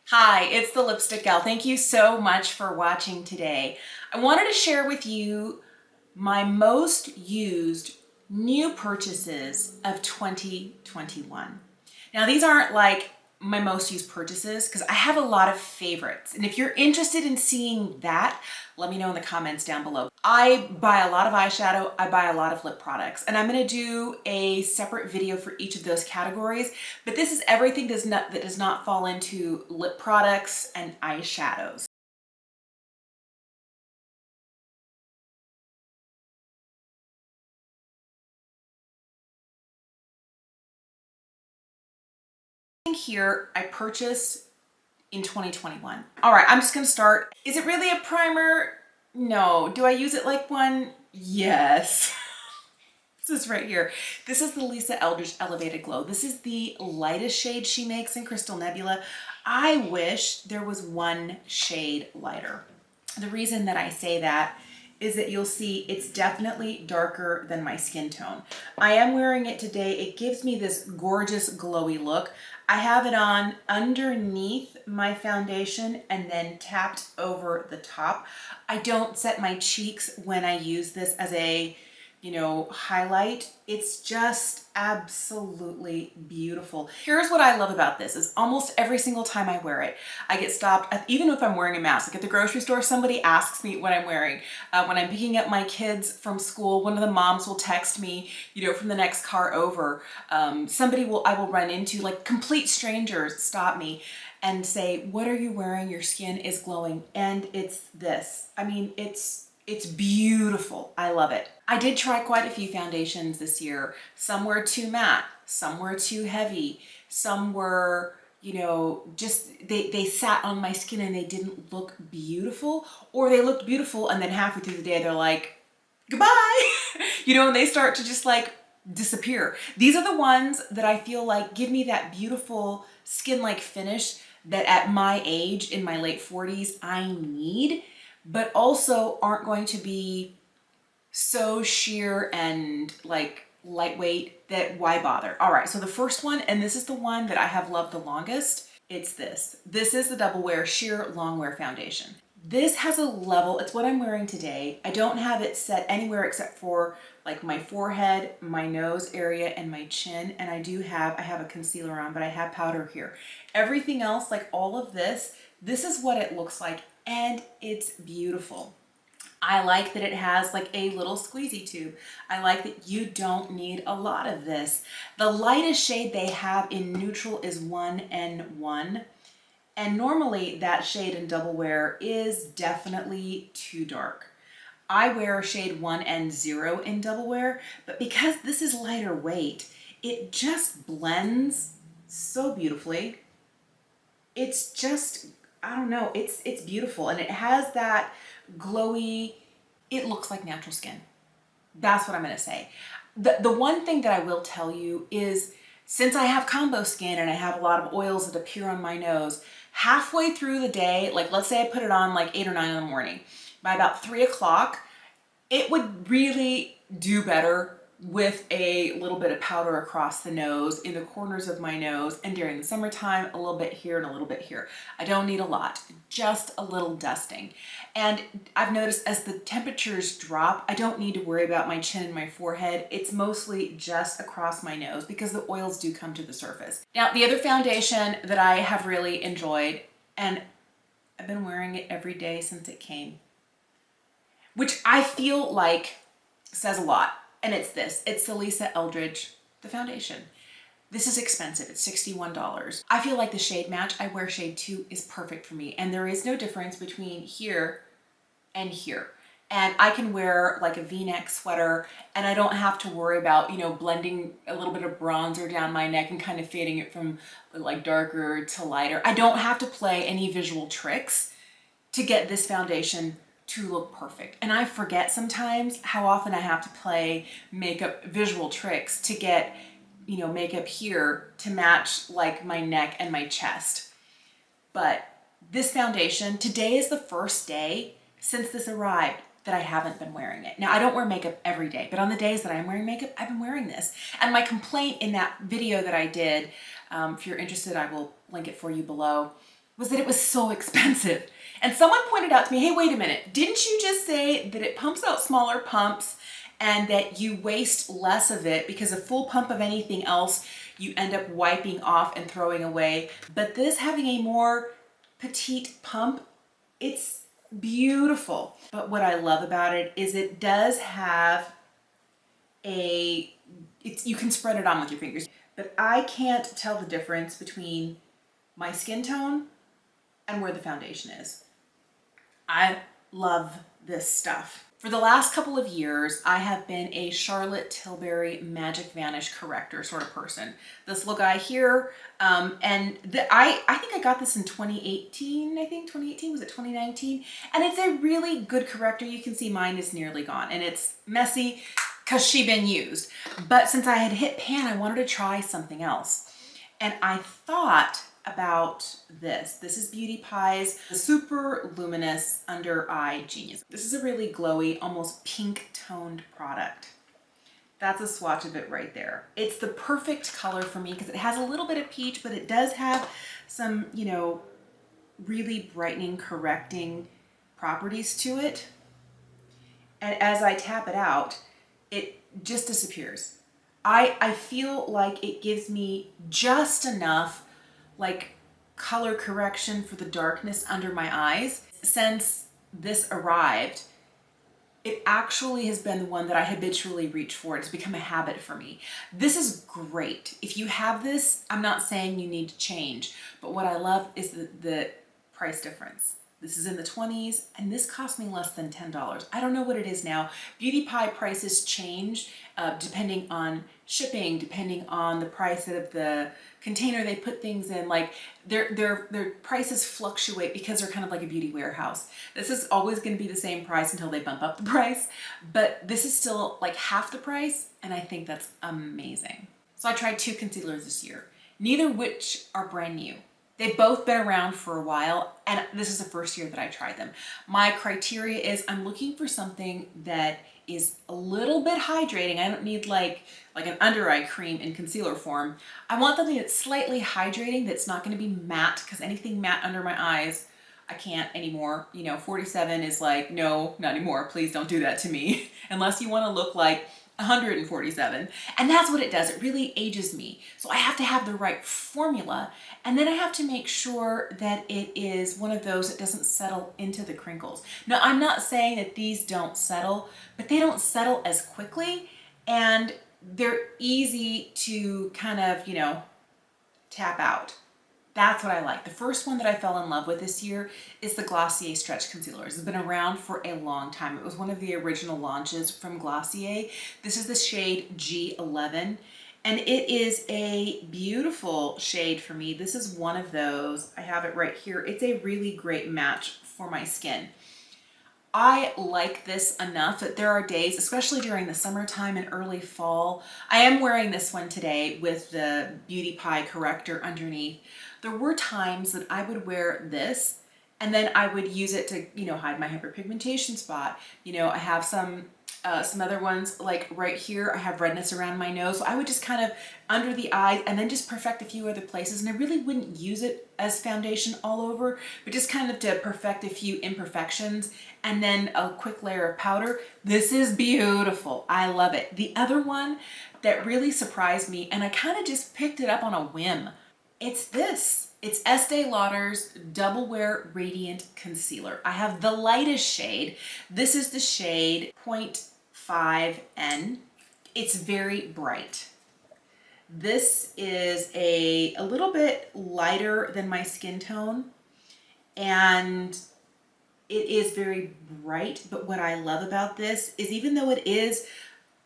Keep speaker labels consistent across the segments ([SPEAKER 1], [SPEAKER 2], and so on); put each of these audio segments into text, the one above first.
[SPEAKER 1] Hi, it's the Lipstick Gal. Thank you so much for watching today. I wanted to share with you my most used new purchases of 2021. Now, these aren't like my most used purchases because I have a lot of favorites. And if you're interested in seeing that, let me know in the comments down below. I buy a lot of eyeshadow, I buy a lot of lip products, and I'm gonna do a separate video for each of those categories, but this is everything that does not fall into lip products and eyeshadows. Here I purchased in 2021. All right, I'm just gonna start. Is it really a primer? No. Do I use it like one? Yes. This is right here. This is the Eldridge Elevated Glow. This is the lightest shade she makes in Crystal Nebula. I wish there was one shade lighter. The reason that I say that is that you'll see it's definitely darker than my skin tone. I am wearing it today. It gives me this gorgeous glowy look. I have it on underneath my foundation and then tapped over the top. I don't set my cheeks when I use this as a highlight. It's just absolutely beautiful. Here's what I love about this is almost every single time I wear it, I get stopped, even if I'm wearing a mask. Like at the grocery store, somebody asks me what I'm wearing. When I'm picking up my kids from school, one of the moms will text me, from the next car over. I will run into, like complete strangers stop me and say, what are you wearing? Your skin is glowing. And it's this. I mean, it's beautiful. I love it. I did try quite a few foundations this year. Some were too matte, some were too heavy, some were, just they sat on my skin and they didn't look beautiful, or they looked beautiful and then halfway through the day they're like, goodbye, and they start to just like disappear. These are the ones that I feel like give me that beautiful skin-like finish that at my age, in my late 40s, I need, but also aren't going to be so sheer and like lightweight that why bother? All right, so the first one, and this is the one that I have loved the longest, it's this. This is the Double Wear Sheer Long Wear Foundation. This has a level, it's what I'm wearing today. I don't have it set anywhere except for like my forehead, my nose area, and my chin. And I have a concealer on, but I have powder here. Everything else, like all of this is what it looks like, and it's beautiful. I like that it has like a little squeezy tube. I like that you don't need a lot of this. The lightest shade they have in neutral is 1N1. And normally that shade in Double Wear is definitely too dark. I wear shade 1N0 in Double Wear, but because this is lighter weight, it just blends so beautifully. It's just, I don't know, it's beautiful, and it has that glowy, it looks like natural skin. That's what I'm gonna say. The one thing that I will tell you is, since I have combo skin and I have a lot of oils that appear on my nose, halfway through the day, like let's say I put it on like 8 or 9 in the morning, by about 3 o'clock, it would really do better with a little bit of powder across the nose, in the corners of my nose, and during the summertime, a little bit here and a little bit here. I don't need a lot, just a little dusting. And I've noticed as the temperatures drop, I don't need to worry about my chin and my forehead. It's mostly just across my nose because the oils do come to the surface. Now, the other foundation that I have really enjoyed, and I've been wearing it every day since it came, which I feel like says a lot. And it's this. It's the Eldridge, the foundation. This is expensive. It's $61. I feel like the shade match, I wear shade 2, is perfect for me. And there is no difference between here and here. And I can wear like a V-neck sweater and I don't have to worry about, blending a little bit of bronzer down my neck and kind of fading it from like darker to lighter. I don't have to play any visual tricks to get this foundation to look perfect. And I forget sometimes how often I have to play makeup visual tricks to get, makeup here to match like my neck and my chest. But this foundation, today is the first day since this arrived that I haven't been wearing it. Now, I don't wear makeup every day, but on the days that I'm wearing makeup, I've been wearing this. And my complaint in that video that I did, if you're interested, I will link it for you below. was that it was so expensive. And someone pointed out to me, hey, wait a minute, didn't you just say that it pumps out smaller pumps and that you waste less of it because a full pump of anything else you end up wiping off and throwing away? But this having a more petite pump, it's beautiful. But what I love about it is it does have you can spread it on with your fingers, but I can't tell the difference between my skin tone and where the foundation is. I love this stuff. For the last couple of years, I have been a Charlotte Tilbury Magic Vanish corrector sort of person. This little guy here, I think I got this in 2018, I think 2018, was it 2019? And it's a really good corrector. You can see mine is nearly gone and it's messy because she's been used. But since I had hit pan, I wanted to try something else. And I thought about this. This is Beauty Pie's Super Luminous Under Eye Genius. This is a really glowy, almost pink toned product. That's a swatch of it right there. It's the perfect color for me because it has a little bit of peach, but it does have some, you know, really brightening, correcting properties to it. And as I tap it out, it just disappears. I feel like it gives me just enough like color correction for the darkness under my eyes. Since this arrived, it actually has been the one that I habitually reach for. It's become a habit for me. This is great. If you have this, I'm not saying you need to change, but what I love is the price difference. This is in the 20s and this cost me less than $10. I don't know what it is now. Beauty Pie prices change depending on shipping, depending on the price of the container they put things in. Like their prices fluctuate because they're kind of like a beauty warehouse. This is always going to be the same price until they bump up the price, but this is still like half the price and I think that's amazing. So I tried 2 concealers this year, neither which are brand new. They've both been around for a while, and this is the first year that I tried them. My criteria is I'm looking for something that is a little bit hydrating. I don't need like an under eye cream in concealer form. I want something that's slightly hydrating, that's not gonna be matte, because anything matte under my eyes, I can't anymore. You know, 47 is like, no, not anymore. Please don't do that to me. Unless you wanna look like 147. And that's what it does. It really ages me. So I have to have the right formula. And then I have to make sure that it is one of those that doesn't settle into the crinkles. Now, I'm not saying that these don't settle, but they don't settle as quickly and they're easy to kind of, you know, tap out. That's what I like. The first one that I fell in love with this year is the Glossier Stretch Concealer. It's been around for a long time. It was one of the original launches from Glossier. This is the shade G11, and it is a beautiful shade for me. This is one of those. I have it right here. It's a really great match for my skin. I like this enough that there are days, especially during the summertime and early fall. I am wearing this one today with the Beauty Pie corrector underneath. There were times that I would wear this and then I would use it to, you know, hide my hyperpigmentation spot. You know, I have some other ones like right here. I have redness around my nose. So I would just kind of under the eye and then just perfect a few other places. And I really wouldn't use it as foundation all over, but just kind of to perfect a few imperfections and then a quick layer of powder. This is beautiful. I love it. The other one that really surprised me, and I kind of just picked it up on a whim, it's this. It's Estee Lauder's Double Wear Radiant Concealer. I have the lightest shade. This is the shade 0.5N. It's very bright. This is a little bit lighter than my skin tone, and it is very bright. But what I love about this is even though it is,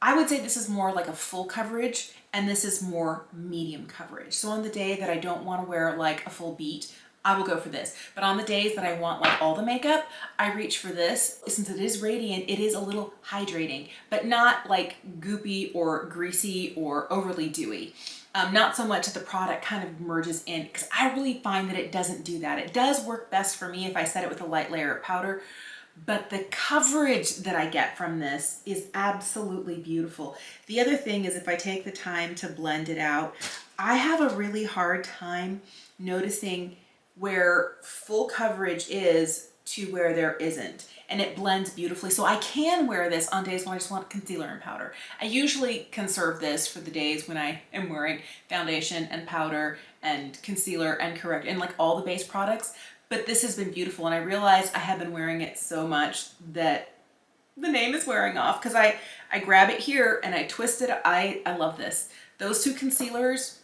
[SPEAKER 1] I would say this is more like a full coverage and this is more medium coverage. So on the day that I don't want to wear like a full beat, I will go for this. But on the days that I want like all the makeup, I reach for this. Since it is radiant, it is a little hydrating, but not like goopy or greasy or overly dewy. Not so much that the product kind of merges in, because I really find that it doesn't do that. It does work best for me if I set it with a light layer of powder, but the coverage that I get from this is absolutely beautiful. The other thing is if I take the time to blend it out, I have a really hard time noticing where full coverage is to where there isn't. And it blends beautifully. So I can wear this on days when I just want concealer and powder. I usually conserve this for the days when I am wearing foundation and powder and concealer and correct and like all the base products. But this has been beautiful, and I realized I have been wearing it so much that the name is wearing off because I grab it here and I twist it. I love this. Those two concealers,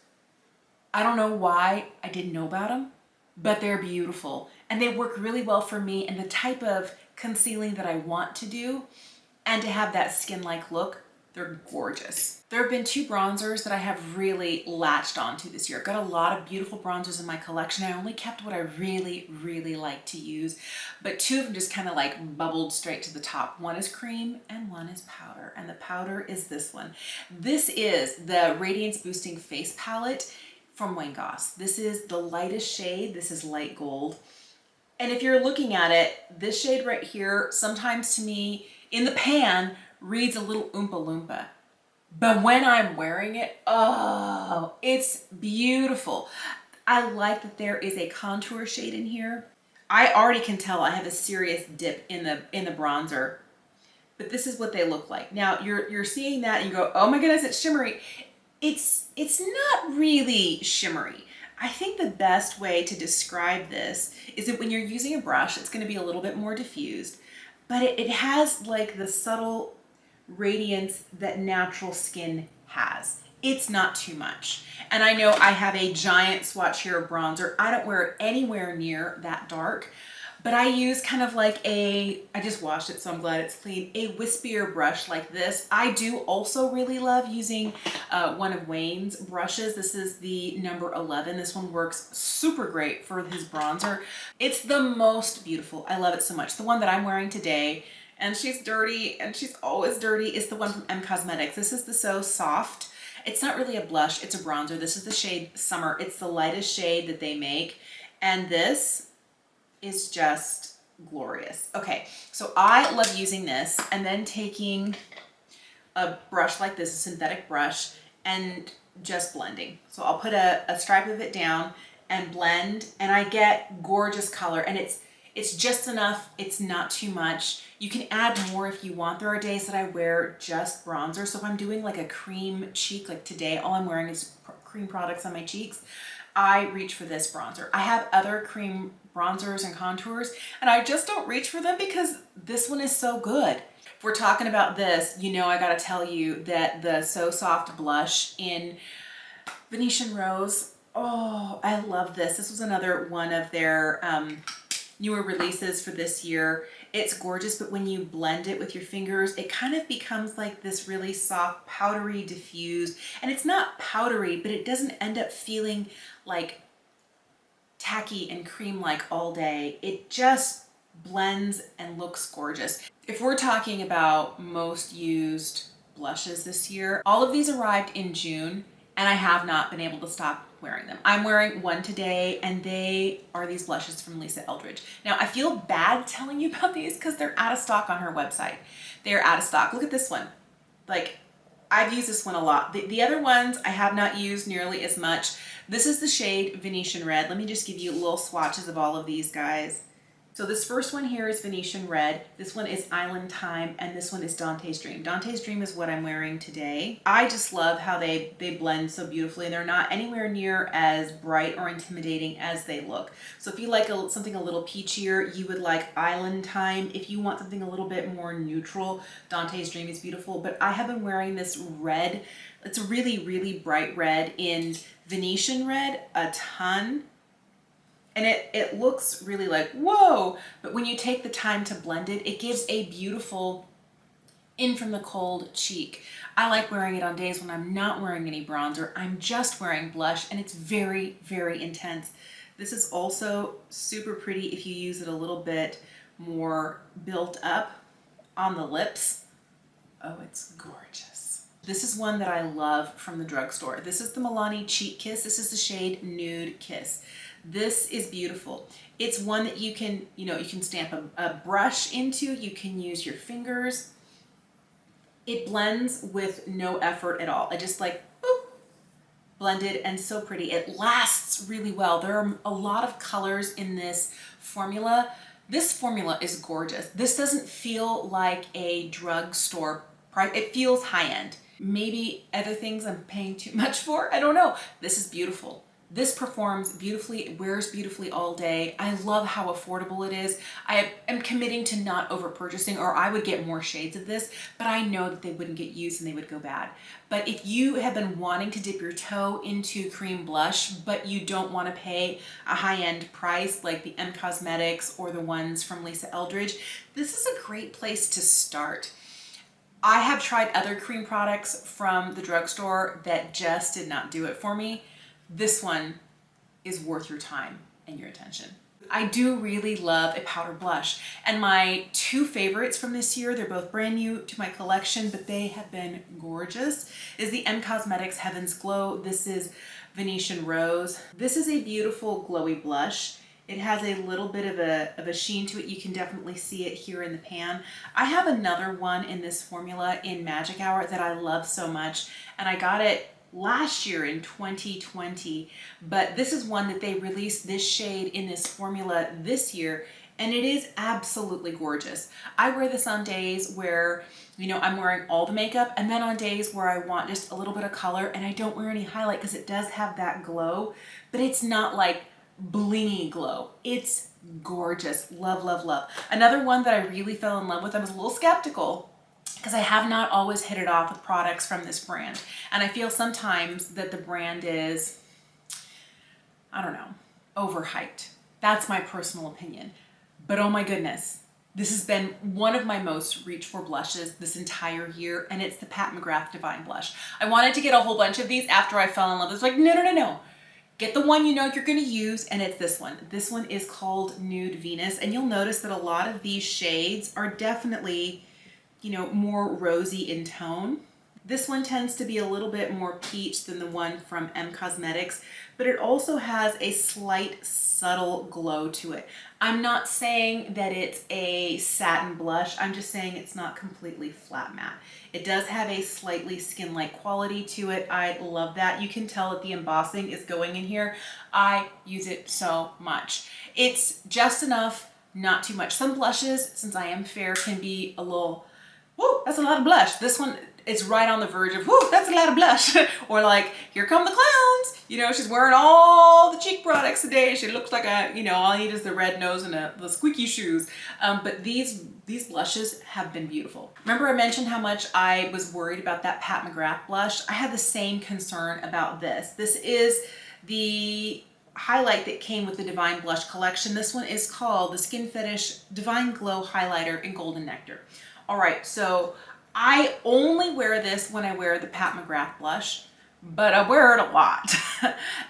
[SPEAKER 1] I don't know why I didn't know about them, but they're beautiful and they work really well for me and the type of concealing that I want to do, and to have that skin-like look. They're gorgeous. There have been two bronzers that I have really latched onto this year. I've got a lot of beautiful bronzers in my collection. I only kept what I really, really like to use, but two of them just kind of like bubbled straight to the top. One is cream and one is powder, and the powder is this one. This is the Radiance Boosting Face Palette from Wayne Goss. This is the lightest shade. This is light gold. And if you're looking at it, this shade right here, sometimes to me, in the pan, reads a little Oompa Loompa. But when I'm wearing it, oh, it's beautiful. I like that there is a contour shade in here. I already can tell I have a serious dip in the bronzer, but this is what they look like. Now you're seeing that and you go, oh my goodness, it's shimmery. It's not really shimmery. I think the best way to describe this is that when you're using a brush, it's going to be a little bit more diffused, but it has like the subtle radiance that natural skin has. It's not too much. And I know I have a giant swatch here of bronzer. I don't wear it anywhere near that dark, but I use kind of like I just washed it, so I'm glad it's clean, a wispier brush like this. I do also really love using one of Wayne's brushes. This is the number 11. This one works super great for his bronzer. It's the most beautiful. I love it so much. The one that I'm wearing today, and she's dirty and she's always dirty, is the one from M Cosmetics. This is the So Soft. It's not really a blush, it's a bronzer. This is the shade Summer. It's the lightest shade that they make. And this is just glorious. Okay, so I love using this and then taking a brush like this, a synthetic brush, and just blending. So I'll put a stripe of it down and blend, and I get gorgeous color, and it's just enough. It's not too much. You can add more if you want. There are days that I wear just bronzer. So if I'm doing like a cream cheek, like today, all I'm wearing is cream products on my cheeks, I reach for this bronzer. I have other cream bronzers and contours, and I just don't reach for them because this one is so good. If we're talking about this, you know I gotta tell you that the So Soft blush in Venetian Rose, oh, I love this. This was another one of their newer releases for this year. It's gorgeous, but when you blend it with your fingers, it kind of becomes like this really soft, powdery, diffused, and it's not powdery, but it doesn't end up feeling like tacky and cream-like all day. It just blends and looks gorgeous. If we're talking about most used blushes this year, all of these arrived in June, and I have not been able to stop wearing them. I'm wearing one today, and they are these blushes from Eldridge. Now, I feel bad telling you about these because they're out of stock on her website. They're out of stock. Look at this one. Like, I've used this one a lot. The other ones I have not used nearly as much. This is the shade Venetian Red. Let me just give you little swatches of all of these guys. So this first one here is Venetian Red. This one is Island Time, and this one is Dante's Dream. Dante's Dream is what I'm wearing today. I just love how they blend so beautifully. They're not anywhere near as bright or intimidating as they look. So if you like something a little peachier, you would like Island Time. If you want something a little bit more neutral, Dante's Dream is beautiful. But I have been wearing this red. It's a really, really bright red in Venetian Red a ton. And it looks really like, whoa, but when you take the time to blend it, it gives a beautiful in from the cold cheek. I like wearing it on days when I'm not wearing any bronzer. I'm just wearing blush, and it's very, very intense. This is also super pretty if you use it a little bit more built up on the lips. Oh, it's gorgeous. This is one that I love from the drugstore. This is the Milani Cheek Kiss. This is the shade Nude Kiss. This is beautiful. It's one that you can stamp a brush into. You can use your fingers. It blends with no effort at all. I just like, boop, blended and so pretty. It lasts really well. There are a lot of colors in this formula. This formula is gorgeous. This doesn't feel like a drugstore price. It feels high-end. Maybe other things I'm paying too much for. I don't know. This is beautiful. This performs beautifully, it wears beautifully all day. I love how affordable it is. I am committing to not over purchasing, or I would get more shades of this, but I know that they wouldn't get used and they would go bad. But if you have been wanting to dip your toe into cream blush, but you don't want to pay a high-end price like the M Cosmetics or the ones from Lisa Eldridge, this is a great place to start. I have tried other cream products from the drugstore that just did not do it for me. This one is worth your time and your attention. I do really love a powder blush, and my two favorites from this year, they're both brand new to my collection, but they have been gorgeous, is the M Cosmetics Heaven's Glow. This is Venetian Rose. This is a beautiful glowy blush. It has a little bit of a sheen to it. You can definitely see it here in the pan. I have another one in this formula in Magic Hour that I love so much, and I got it last year in 2020, but this is one that they released this shade in this formula this year, and it is absolutely gorgeous. I wear this on days where, you know, I'm wearing all the makeup, and then on days where I want just a little bit of color and I don't wear any highlight because it does have that glow, but it's not like blingy glow. It's gorgeous. Love, love, love. Another one that I really fell in love with, I was a little skeptical because I have not always hit it off with products from this brand. And I feel sometimes that the brand is, I don't know, overhyped. That's my personal opinion. But oh my goodness, this has been one of my most reached for blushes this entire year, and it's the Pat McGrath Divine Blush. I wanted to get a whole bunch of these after I fell in love. It's like, no, no, no, no. Get the one you know you're gonna use, and it's this one. This one is called Nude Venus, and you'll notice that a lot of these shades are definitely, you know, more rosy in tone. This one tends to be a little bit more peach than the one from M Cosmetics, but it also has a slight subtle glow to it. I'm not saying that it's a satin blush, I'm just saying it's not completely flat matte. It does have a slightly skin-like quality to it. I love that. You can tell that the embossing is going in here. I use it so much. It's just enough, not too much. Some blushes, since I am fair, can be a little, whoa, that's a lot of blush. This one is right on the verge of, whoo, that's a lot of blush. Or like, here come the clowns. You know, she's wearing all the cheek products today. She looks like a, you know, all I need is the red nose and the squeaky shoes. But these blushes have been beautiful. Remember I mentioned how much I was worried about that Pat McGrath blush? I had the same concern about this. This is the highlight that came with the Divine Blush collection. This one is called the Skin Fetish Divine Glow Highlighter in Golden Nectar. All right, so I only wear this when I wear the Pat McGrath blush, but I wear it a lot.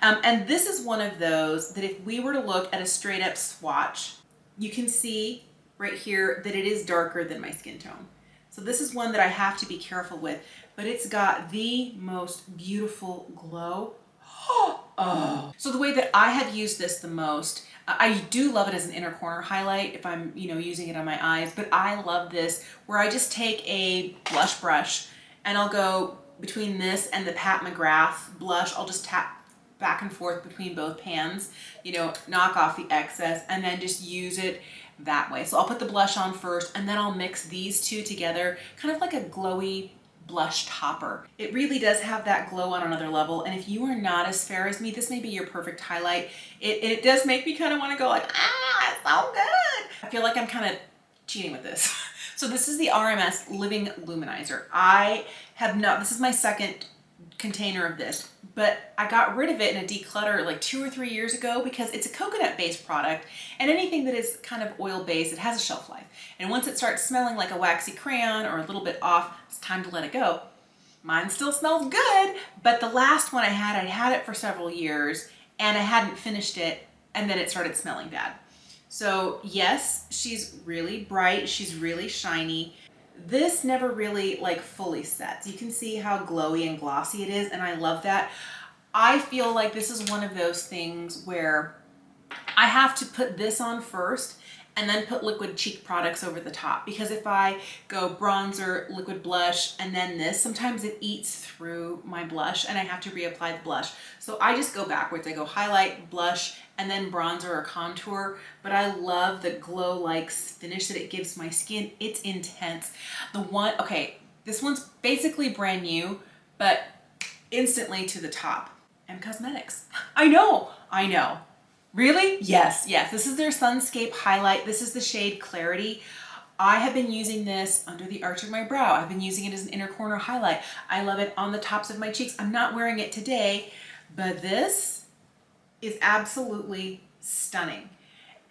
[SPEAKER 1] And this is one of those that if we were to look at a straight up swatch, you can see right here that it is darker than my skin tone. So this is one that I have to be careful with, but it's got the most beautiful glow. Oh. So the way that I have used this the most, I do love it as an inner corner highlight if I'm, you know, using it on my eyes, but I love this where I just take a blush brush and I'll go between this and the Pat McGrath blush. I'll just tap back and forth between both pans, you know, knock off the excess and then just use it that way. So I'll put the blush on first and then I'll mix these two together, kind of like a glowy blush topper. It really does have that glow on another level, and if you are not as fair as me, this may be your perfect highlight. It does make me kind of want to go like, ah, it's so good. I feel like I'm kind of cheating with this. So this is the RMS Living Luminizer. I have not, this is my second container of this, but I got rid of it in a declutter like 2 or 3 years ago because it's a coconut based product, and anything that is kind of oil based, it has a shelf life. And once it starts smelling like a waxy crayon or a little bit off, it's time to let it go. Mine still smells good, but the last one I had it for several years and I hadn't finished it, and then it started smelling bad. So yes, she's really bright, she's really shiny. This never really like fully sets. You can see how glowy and glossy it is, and I love that. I feel like this is one of those things where I have to put this on first and then put liquid cheek products over the top, because if I go bronzer, liquid blush, and then this, sometimes it eats through my blush and I have to reapply the blush. So I just go backwards. I go highlight, blush, and then bronzer or contour. But I love the glow-like finish that it gives my skin. It's intense. The one, okay, this one's basically brand new, but instantly to the top. M Cosmetics. I know. Really? Yes. This is their Sunscape highlight. This is the shade Clarity. I have been using this under the arch of my brow. I've been using it as an inner corner highlight. I love it on the tops of my cheeks. I'm not wearing it today, but this is absolutely stunning.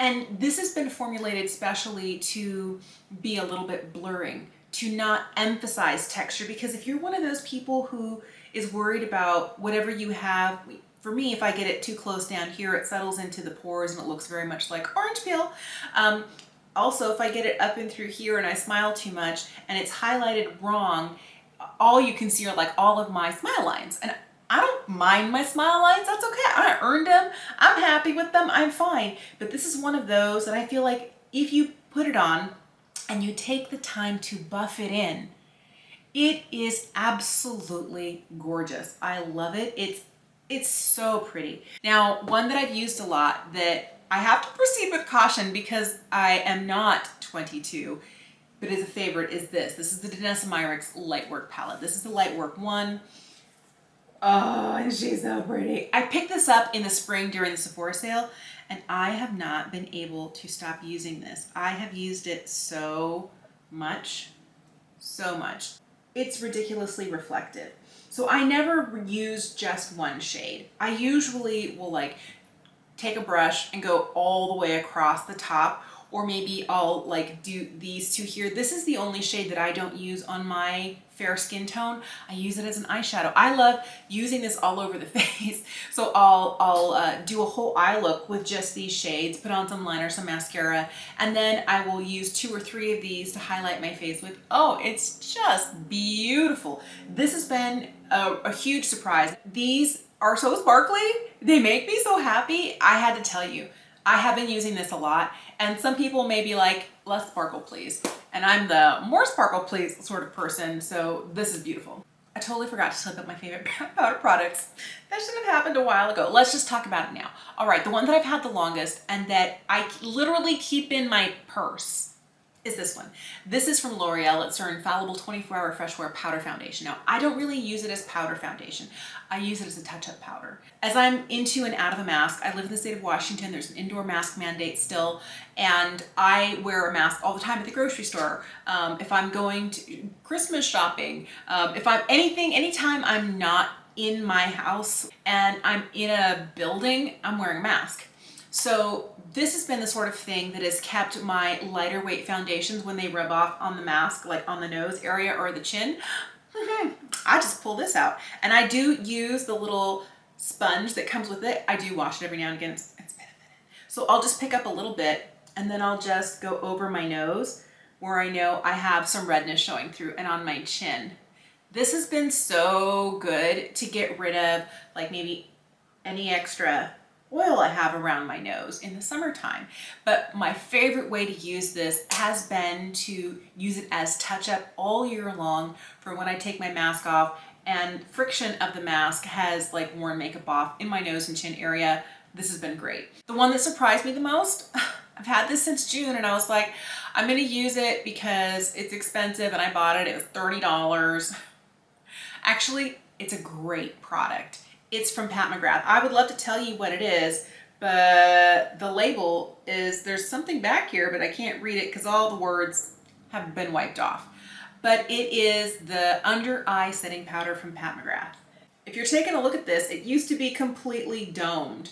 [SPEAKER 1] And this has been formulated specially to be a little bit blurring, to not emphasize texture, because if you're one of those people who is worried about whatever you have, for me, if I get it too close down here, it settles into the pores and it looks very much like orange peel. Also, if I get it up and through here and I smile too much and it's highlighted wrong, all you can see are like all of my smile lines. And I don't mind my smile lines, that's okay. I earned them, I'm happy with them, I'm fine. But this is one of those that I feel like if you put it on and you take the time to buff it in, it is absolutely gorgeous. I love it. It's so pretty. Now, one that I've used a lot that I have to proceed with caution because I am not 22, but is a favorite, is this. This is the Danessa Myricks Lightwork palette. This is the Lightwork 1. Oh, and she's so pretty. I picked this up in the spring during the Sephora sale, and I have not been able to stop using this. I have used it so much. It's ridiculously reflective. So I never use just one shade. I usually will like take a brush and go all the way across the top, or maybe I'll like do these two here. This is the only shade that I don't use on my fair skin tone. I use it as an eyeshadow. I love using this all over the face. So I'll do a whole eye look with just these shades, put on some liner, some mascara, and then I will use 2 or 3 of these to highlight my face with. Oh, it's just beautiful. This has been a huge surprise. These are so sparkly. They make me so happy. I had to tell you, I have been using this a lot, and some people may be like, less sparkle please. And I'm the more sparkle please sort of person, so this is beautiful. I totally forgot to slip up my favorite powder products. That should have happened a while ago. Let's just talk about it now. All right, the one that I've had the longest and that I literally keep in my purse is this one. This is from L'Oreal. It's their Infallible 24-Hour Fresh Wear Powder Foundation. Now, I don't really use it as powder foundation. I use it as a touch-up powder. As I'm into and out of a mask, I live in the state of Washington. There's an indoor mask mandate still, and I wear a mask all the time at the grocery store. If I'm going to Christmas shopping, if I'm anytime I'm not in my house and I'm in a building, I'm wearing a mask. So this has been the sort of thing that has kept my lighter weight foundations, when they rub off on the mask, like on the nose area or the chin, I just pull this out. And I do use the little sponge that comes with it. I do wash it every now and again. It's been a minute. So I'll just pick up a little bit and then I'll just go over my nose where I know I have some redness showing through, and on my chin. This has been so good to get rid of like maybe any extra oil I have around my nose in the summertime. But my favorite way to use this has been to use it as touch-up all year long for when I take my mask off and friction of the mask has like worn makeup off in my nose and chin area. This has been great. The one that surprised me the most, I've had this since June and I was like, I'm gonna use it because it's expensive and I bought it, it was $30. Actually, it's a great product. It's from Pat McGrath. I would love to tell you what it is, but the label is, there's something back here, but I can't read it because all the words have been wiped off. But it is the Under Eye Setting Powder from Pat McGrath. If you're taking a look at this, it used to be completely domed.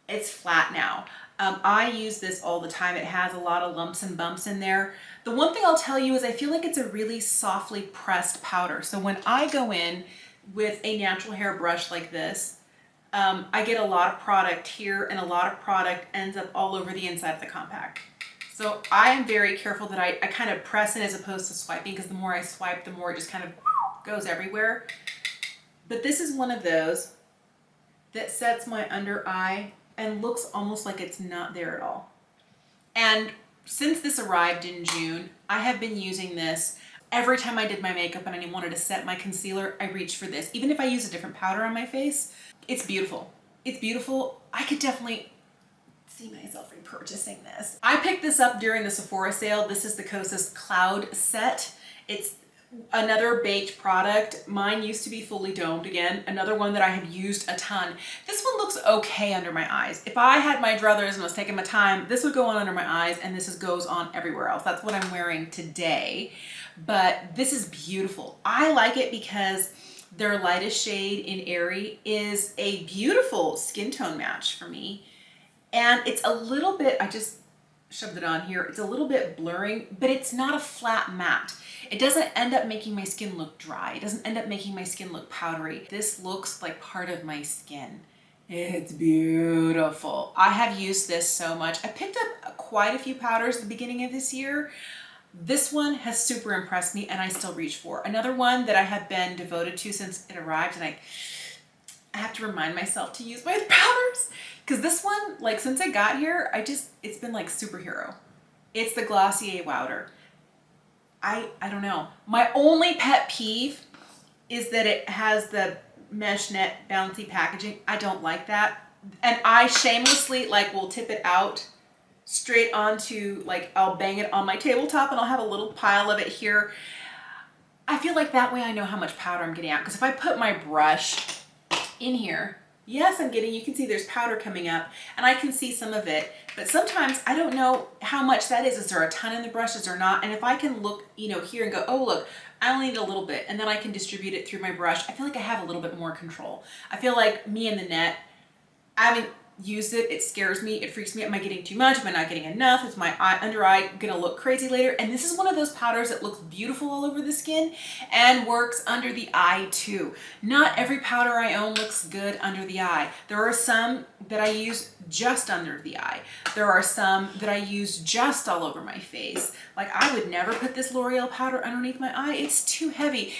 [SPEAKER 1] It's flat now. I use this all the time. It has a lot of lumps and bumps in there. The one thing I'll tell you is I feel like it's a really softly pressed powder. So when I go in with a natural hair brush like this, I get a lot of product here and a lot of product ends up all over the inside of the compact. So I am very careful that I kind of press it as opposed to swiping, because the more I swipe, the more it just kind of goes everywhere. But this is one of those that sets my under eye and looks almost like it's not there at all. And since this arrived in June, I have been using this every time I did my makeup and I wanted to set my concealer. I reached for this. Even if I use a different powder on my face, it's beautiful. It's beautiful. I could definitely see myself repurchasing this. I picked this up during the Sephora sale. This is the Kosas Cloud Set. It's another baked product. Mine used to be fully domed. Again, another one that I have used a ton. This one looks okay under my eyes. If I had my druthers and was taking my time, this would go on under my eyes, and this goes on everywhere else. That's what I'm wearing today. But this is beautiful. I like it because their lightest shade in Airy is a beautiful skin tone match for me. And it's a little bit, I just shoved it on here, it's a little bit blurring, but it's not a flat matte. It doesn't end up making my skin look dry. It doesn't end up making my skin look powdery. This looks like part of my skin. It's beautiful. I have used this so much. I picked up quite a few powders at the beginning of this year. This one has super impressed me and I still reach for. Another one that I have been devoted to since it arrived, and I have to remind myself to use my powders, because this one, like since I got here, it's been like superhero. It's the Glossier Wowder. I don't know. My only pet peeve is that it has the mesh net bouncy packaging. I don't like that. And I shamelessly will tip it out straight onto, I'll bang it on my tabletop and I'll have a little pile of it here. I feel like that way I know how much powder I'm getting out, because if I put my brush in here, yes, you can see there's powder coming up and I can see some of it, but sometimes I don't know how much that is. Is there a ton in the brush? Is there not? And if I can look, here and go, oh, look, I only need a little bit, and then I can distribute it through my brush, I feel like I have a little bit more control. I feel like me and the net, I haven't used it. It scares me. It freaks me out. Am I getting too much? Am I not getting enough? Is my under eye gonna look crazy later? And this is one of those powders that looks beautiful all over the skin and works under the eye too. Not every powder I own looks good under the eye. There are some that I use just under the eye. There are some that I use just all over my face. Like, I would never put this L'Oreal powder underneath my eye. It's too heavy.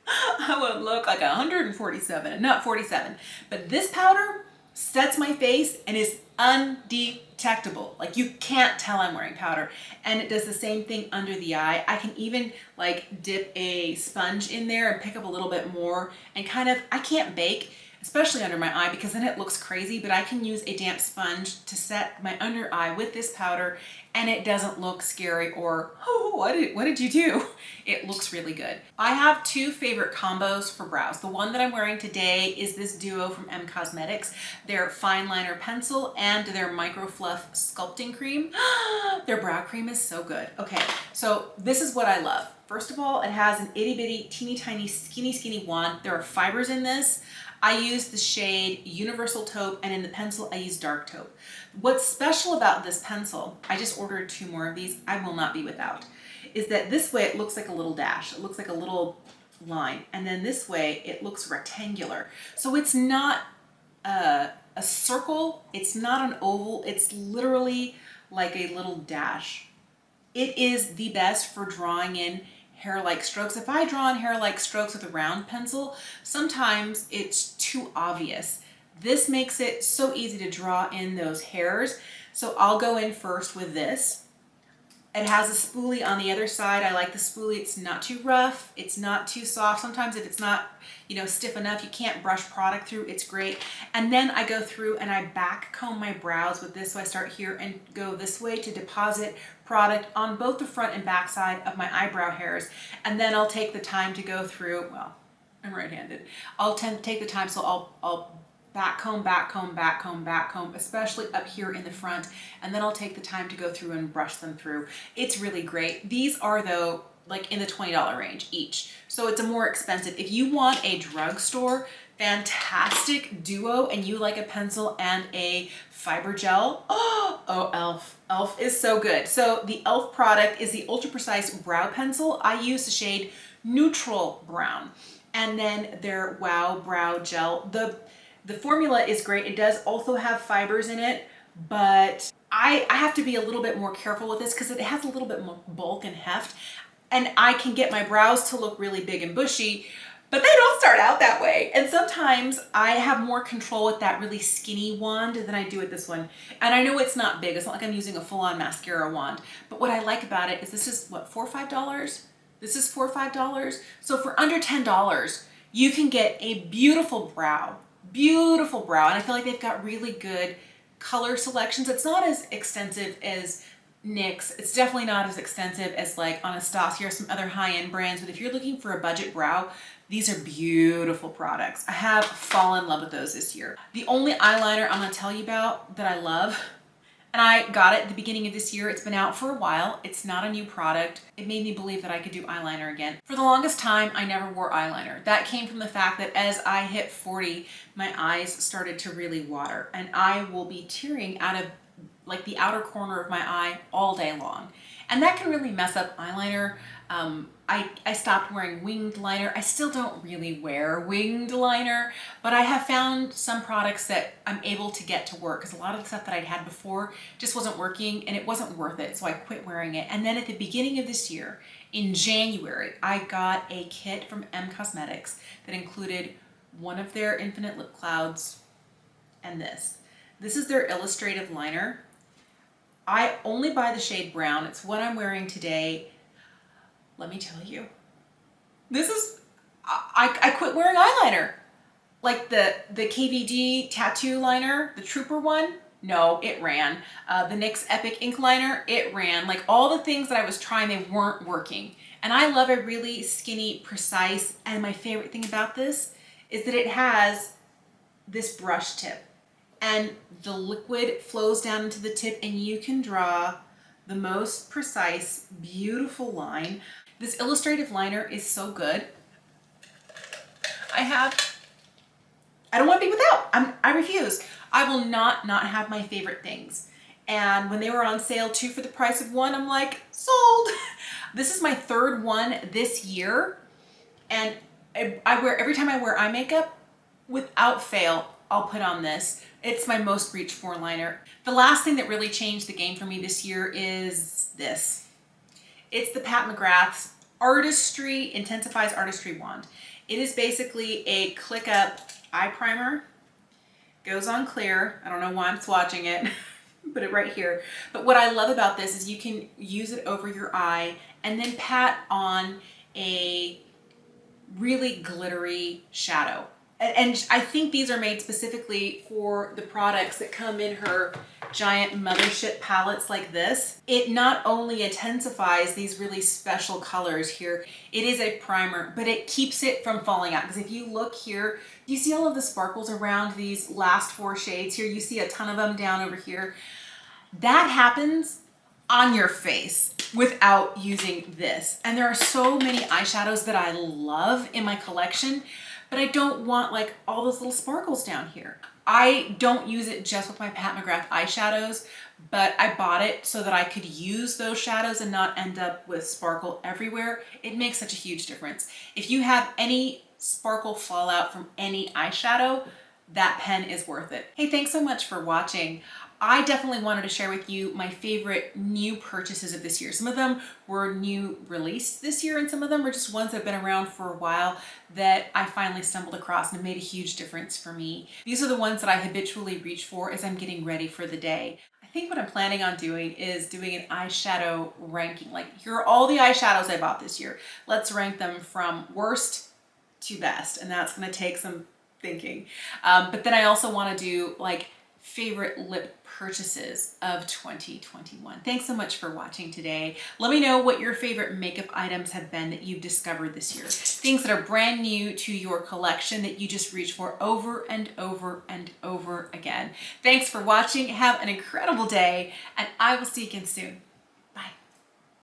[SPEAKER 1] I would look like 147, not 47. But this powder sets my face and is undetectable. Like, you can't tell I'm wearing powder. And it does the same thing under the eye. I can even dip a sponge in there and pick up a little bit more and I can't bake, especially under my eye, because then it looks crazy, but I can use a damp sponge to set my under eye with this powder and it doesn't look scary or, oh, what did you do? It looks really good. I have two favorite combos for brows. The one that I'm wearing today is this duo from M Cosmetics, their fine liner pencil and their Micro Fluff sculpting cream. Their brow cream is so good. Okay, so this is what I love. First of all, it has an itty bitty, teeny tiny, skinny wand. There are fibers in this. I use the shade Universal Taupe, and in the pencil I use Dark Taupe. What's special about this pencil, I just ordered 2 more of these, I will not be without, is that this way it looks like a little dash. It looks like a little line. And then this way it looks rectangular. So it's not a circle, it's not an oval, it's literally like a little dash. It is the best for drawing in hair-like strokes. If I draw in hair-like strokes with a round pencil, sometimes it's too obvious. This makes it so easy to draw in those hairs. So I'll go in first with this. It has a spoolie on the other side. I like the spoolie. It's not too rough. It's not too soft. Sometimes if it's not, stiff enough, you can't brush product through. It's great. And then I go through and I back comb my brows with this. So I start here and go this way to deposit product on both the front and back side of my eyebrow hairs. And then I'll take the time to go through, well, I'm right-handed. I'll take the time, so I'll back comb, especially up here in the front, and then I'll take the time to go through and brush them through. It's really great. These are, though, in the $20 range each, so it's a more expensive. If you want a drugstore fantastic duo and you like a pencil and a fiber gel, oh, Elf is so good. So the Elf product is the Ultra Precise Brow Pencil. I use the shade Neutral Brown, and then their Wow Brow Gel. The formula is great. It does also have fibers in it, but I have to be a little bit more careful with this because it has a little bit more bulk and heft, and I can get my brows to look really big and bushy, but they don't start out that way. And sometimes I have more control with that really skinny wand than I do with this one. And I know it's not big. It's not like I'm using a full-on mascara wand. But what I like about it is this is what, $4 or $5? This is $4 or $5. So for under $10, you can get a beautiful brow. Beautiful brow. And I feel like they've got really good color selections. It's not as extensive as NYX. It's definitely not as extensive as like Anastasia or some other high-end brands, but if you're looking for a budget brow, these are beautiful products. I have fallen in love with those this year. The only eyeliner I'm gonna tell you about that I love, and I got it at the beginning of this year. It's been out for a while. It's not a new product. It made me believe that I could do eyeliner again. For the longest time, I never wore eyeliner. That came from the fact that as I hit 40, my eyes started to really water, and I will be tearing out of like the outer corner of my eye all day long. And that can really mess up eyeliner. I stopped wearing winged liner. I still don't really wear winged liner, but I have found some products that I'm able to get to work, because a lot of the stuff that I'd had before just wasn't working and it wasn't worth it, so I quit wearing it. And then at the beginning of this year, in January, I got a kit from M Cosmetics that included one of their Infinite Lip Clouds and this. This is their Illustrative liner. I only buy the shade brown. It's what I'm wearing today. Let me tell you, this is, I quit wearing eyeliner. Like the KVD tattoo liner, the Trooper one, no, it ran. The NYX Epic ink liner, it ran. Like all the things that I was trying, they weren't working. And I love a really skinny, precise, and my favorite thing about this is that it has this brush tip. And the liquid flows down into the tip and you can draw the most precise, beautiful line. This Illustrative liner is so good. I don't want to be without. I refuse. I will not have my favorite things. And when they were on sale, 2 for the price of 1, I'm like, sold. This is my 3rd one this year. And every time I wear eye makeup, without fail, I'll put on this. It's my most reached for liner. The last thing that really changed the game for me this year is this. It's the Pat McGrath's Artistry, Intensifies Artistry Wand. It is basically a click up eye primer. Goes on clear. I don't know why I'm swatching it. Put it right here. But what I love about this is you can use it over your eye and then pat on a really glittery shadow. And I think these are made specifically for the products that come in her giant mothership palettes like this. It not only intensifies these really special colors here, it is a primer, but it keeps it from falling out. Because if you look here, you see all of the sparkles around these last 4 shades here. You see a ton of them down over here. That happens on your face without using this. And there are so many eyeshadows that I love in my collection, but I don't want like all those little sparkles down here. I don't use it just with my Pat McGrath eyeshadows, but I bought it so that I could use those shadows and not end up with sparkle everywhere. It makes such a huge difference. If you have any sparkle fallout from any eyeshadow, that pen is worth it. Hey, thanks so much for watching. I definitely wanted to share with you my favorite new purchases of this year. Some of them were new released this year, and some of them are just ones that have been around for a while that I finally stumbled across and have made a huge difference for me. These are the ones that I habitually reach for as I'm getting ready for the day. I think what I'm planning on doing is doing an eyeshadow ranking. Like, here are all the eyeshadows I bought this year. Let's rank them from worst to best, and that's gonna take some thinking. But then I also wanna do like favorite lip purchases of 2021. Thanks so much for watching today. Let me know what your favorite makeup items have been that you've discovered this year. Things that are brand new to your collection that you just reach for over and over and over again. Thanks for watching. Have an incredible day, and I will see you again soon. Bye.